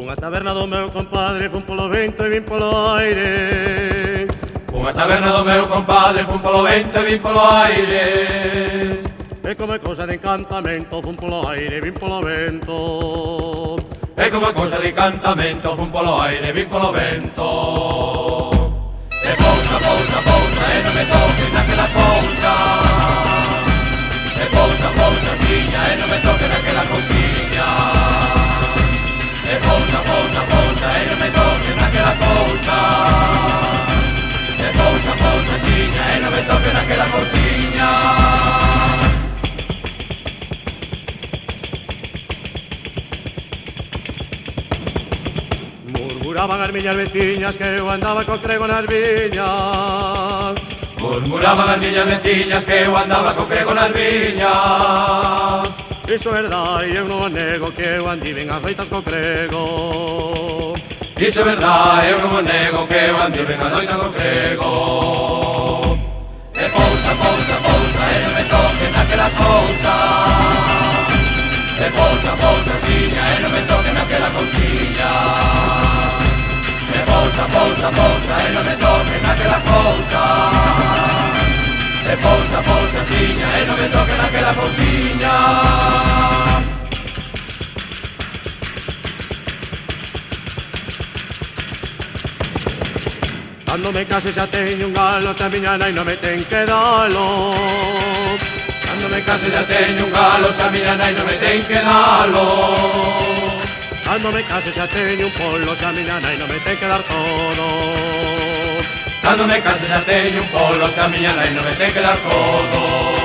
Fun a taberna do meu compadre, fun polo vento e vin polo aire. Fun a taberna do meu compadre, fun polo vento e vin polo aire. E como cousa de encantamento, fun polo aire e vin polo vento. E como cousa de encantamento, fun polo aire e vin polo vento. E pousa, pousa, pousa, e non me toques naquela cousa. E pousa, pousa, xiña, e non me toques naquela cousiña. E pousa, pousa, pousa, e non me toques naquela cousa. E pousa, pousa, xiña, e non me toques naquela cousiña. Murmuraban as miñas veciñas que eu andaba co crego nas viñas. Murmuraban as miñas veciñas que eu andaba co crego nas viñas. Iso é verdade, eu non o nego que eu andiven as noitas co crego. Iso é verdade, eu non o nego que eu andiven as noitas co crego. E pousa, pousa, pousa, e non me toques naquela cousa. E pousa, pousa, xiña, e non me toques naquela cousiña. E pousa, pousa, pousa, e non me toques naquela cousa. E pousa, pousa, xiña, e non me toques naquela cousiña. Cando me case xa teño un galo, xa miña nai non me ten que dalo. Cando me case xa teño un galo, xa miña nai non me ten que dalo. Cando me case xa teño un polo, xa miña nai non me ten que dar todo. Cando me case xa teño un polo, xa miña nai non me ten que dar todo.